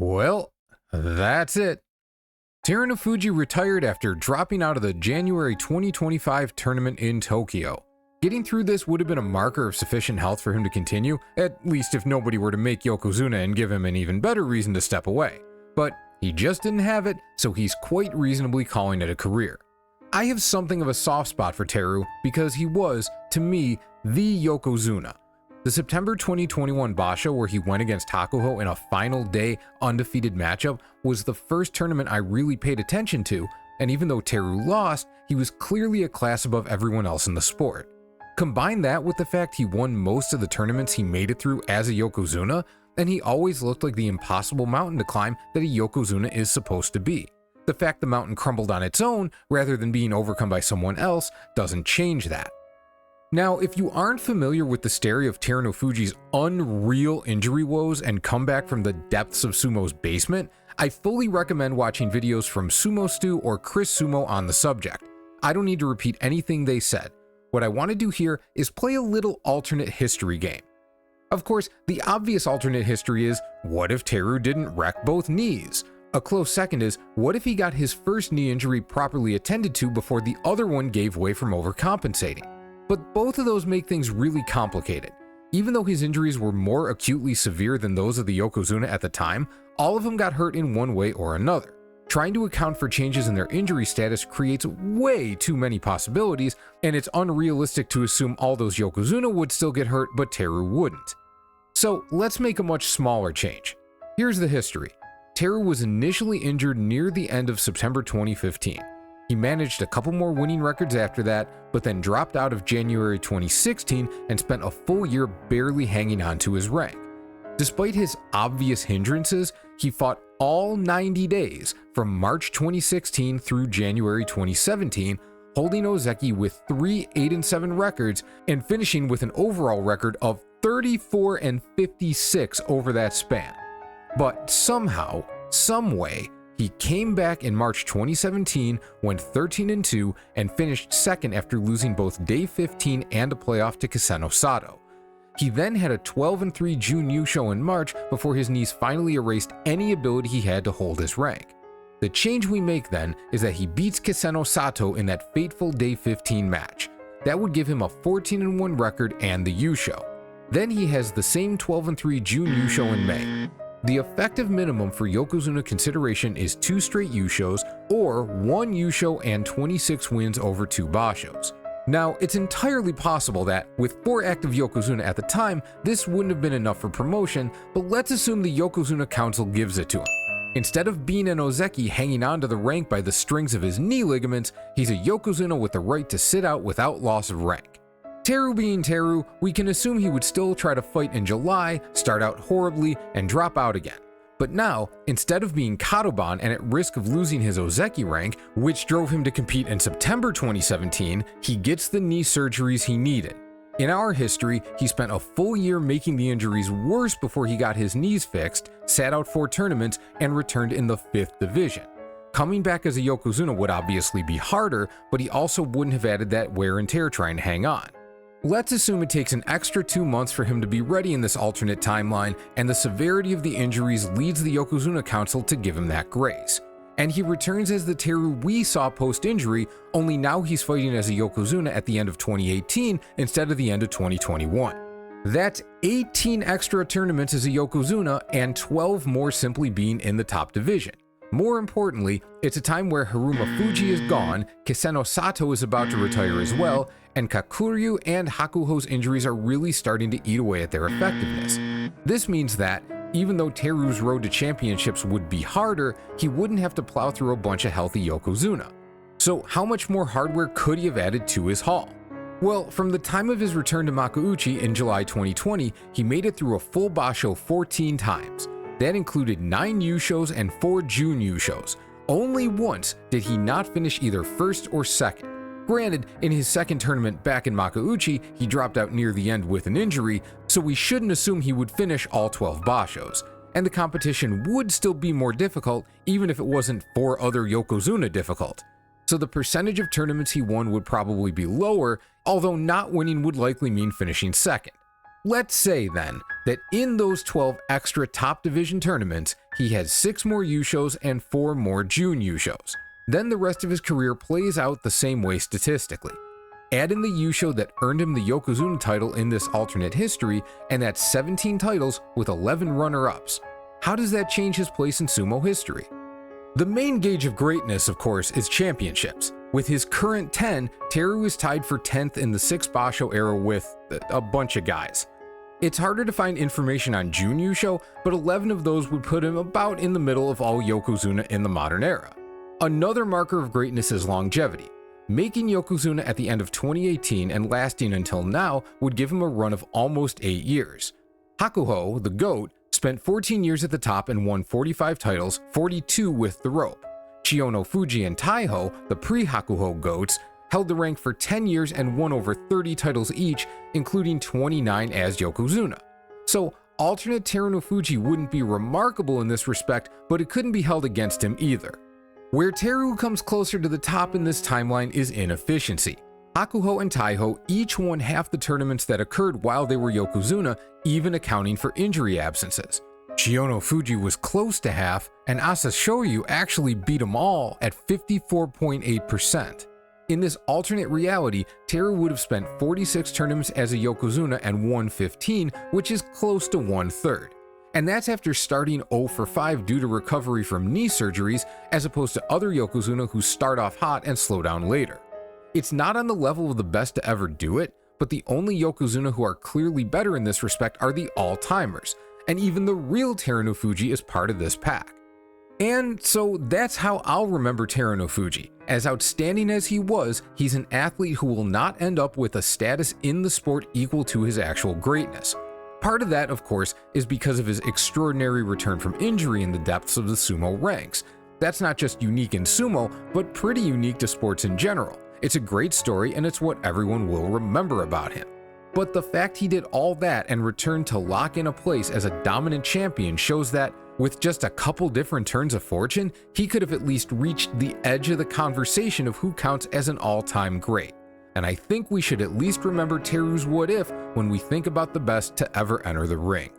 Well, that's it. Terunofuji retired after dropping out of the January 2025 tournament in Tokyo. Getting through this would have been a marker of sufficient health for him to continue, at least if nobody were to make Yokozuna and give him an even better reason to step away. But he just didn't have it, so he's quite reasonably calling it a career. I have something of a soft spot for Teru because he was, to me, the Yokozuna. The September 2021 Basho where he went against Hakuho in a final day undefeated matchup was the first tournament I really paid attention to, and even though Teru lost, he was clearly a class above everyone else in the sport. Combine that with the fact he won most of the tournaments he made it through as a Yokozuna, and he always looked like the impossible mountain to climb that a Yokozuna is supposed to be. The fact the mountain crumbled on its own rather than being overcome by someone else doesn't change that. Now, if you aren't familiar with the story of Terunofuji's unreal injury woes and comeback from the depths of Sumo's basement, I fully recommend watching videos from Sumo Stu or Chris Sumo on the subject. I don't need to repeat anything they said. What I want to do here is play a little alternate history game. Of course, the obvious alternate history is, what if Teru didn't wreck both knees? A close second is, what if he got his first knee injury properly attended to before the other one gave way from overcompensating? But both of those make things really complicated. Even though his injuries were more acutely severe than those of the Yokozuna at the time, all of them got hurt in one way or another. Trying to account for changes in their injury status creates way too many possibilities, and it's unrealistic to assume all those Yokozuna would still get hurt but Teru wouldn't. So let's make a much smaller change. Here's the history. Teru was initially injured near the end of September 2015. He managed a couple more winning records after that, but then dropped out of January 2016 and spent a full year barely hanging on to his rank. Despite his obvious hindrances, he fought all 90 days from March 2016 through January 2017, holding Ozeki with 3 8-7 records and finishing with an overall record of 34-56 over that span. But somehow, someway, he came back in March 2017, went 13-2, and finished second after losing both Day 15 and a playoff to Kiseno Sato. He then had a 12-3 June Yusho in March before his knees finally erased any ability he had to hold his rank. The change we make then is that he beats Kiseno Sato in that fateful Day 15 match. That would give him a 14-1 record and the Yusho. Then he has the same 12-3 June Yusho in May. The effective minimum for Yokozuna consideration is 2 straight Yushos or 1 Yusho and 26 wins over 2 Bashos. Now, it's entirely possible that, with 4 active Yokozuna at the time, this wouldn't have been enough for promotion, but let's assume the Yokozuna Council gives it to him. Instead of being an Ozeki hanging on to the rank by the strings of his knee ligaments, he's a Yokozuna with the right to sit out without loss of rank. Teru being Teru, we can assume he would still try to fight in July, start out horribly, and drop out again. But now, instead of being Kadoban and at risk of losing his Ozeki rank, which drove him to compete in September 2017, he gets the knee surgeries he needed. In our history, he spent a full year making the injuries worse before he got his knees fixed, sat out 4 tournaments, and returned in the 5th division. Coming back as a Yokozuna would obviously be harder, but he also wouldn't have added that wear and tear trying to hang on. Let's assume it takes an extra 2 months for him to be ready in this alternate timeline, and the severity of the injuries leads the Yokozuna Council to give him that grace. And he returns as the Teru we saw post-injury, only now he's fighting as a Yokozuna at the end of 2018 instead of the end of 2021. That's 18 extra tournaments as a Yokozuna and 12 more simply being in the top division. More importantly, it's a time where Terunofuji is gone, Kiseno Sato is about to retire as well, and Kakuryu and Hakuho's injuries are really starting to eat away at their effectiveness. This means that, even though Teru's road to championships would be harder, he wouldn't have to plow through a bunch of healthy Yokozuna. So how much more hardware could he have added to his haul? Well, from the time of his return to Makuuchi in July 2020, he made it through a full Basho 14 times. That included 9 Yushos and 4 June Yushos. Only once did he not finish either first or second. Granted, in his second tournament back in Makuuchi, he dropped out near the end with an injury, so we shouldn't assume he would finish all 12 Bashos. And the competition would still be more difficult, even if it wasn't 4 other Yokozuna difficult. So the percentage of tournaments he won would probably be lower, although not winning would likely mean finishing second. Let's say then, that in those 12 extra top division tournaments, he has 6 more Yushos and 4 more Jun Yushos. Then the rest of his career plays out the same way statistically. Add in the Yusho that earned him the Yokozuna title in this alternate history, and that's 17 titles with 11 runner-ups. How does that change his place in sumo history? The main gauge of greatness, of course, is championships. With his current 10, Teru is tied for 10th in the 6 Basho era with a bunch of guys. It's harder to find information on Jun Yusho, but 11 of those would put him about in the middle of all Yokozuna in the modern era. Another marker of greatness is longevity. Making Yokozuna at the end of 2018 and lasting until now would give him a run of almost 8 years. Hakuho, the GOAT, spent 14 years at the top and won 45 titles, 42 with the rope. Terunofuji and Taiho, the pre-Hakuho GOATs, held the rank for 10 years and won over 30 titles each, including 29 as Yokozuna. So alternate Terunofuji wouldn't be remarkable in this respect, but it couldn't be held against him either. Where Teru comes closer to the top in this timeline is inefficiency. Hakuho and Taiho each won half the tournaments that occurred while they were Yokozuna, even accounting for injury absences. Terunofuji was close to half, and Asashoryu actually beat them all at 54.8%. In this alternate reality, Teru would have spent 46 tournaments as a Yokozuna and won 15, which is close to 1/3. And that's after starting 0 for 5 due to recovery from knee surgeries, as opposed to other Yokozuna who start off hot and slow down later. It's not on the level of the best to ever do it, but the only Yokozuna who are clearly better in this respect are the all-timers, and even the real Terunofuji is part of this pack. And so that's how I'll remember Terunofuji. As outstanding as he was, he's an athlete who will not end up with a status in the sport equal to his actual greatness. Part of that, of course, is because of his extraordinary return from injury in the depths of the sumo ranks. That's not just unique in sumo, but pretty unique to sports in general. It's a great story, and it's what everyone will remember about him. But the fact he did all that and returned to lock in a place as a dominant champion shows that, with just a couple different turns of fortune, he could have at least reached the edge of the conversation of who counts as an all-time great. And I think we should at least remember Teru's what if when we think about the best to ever enter the ring.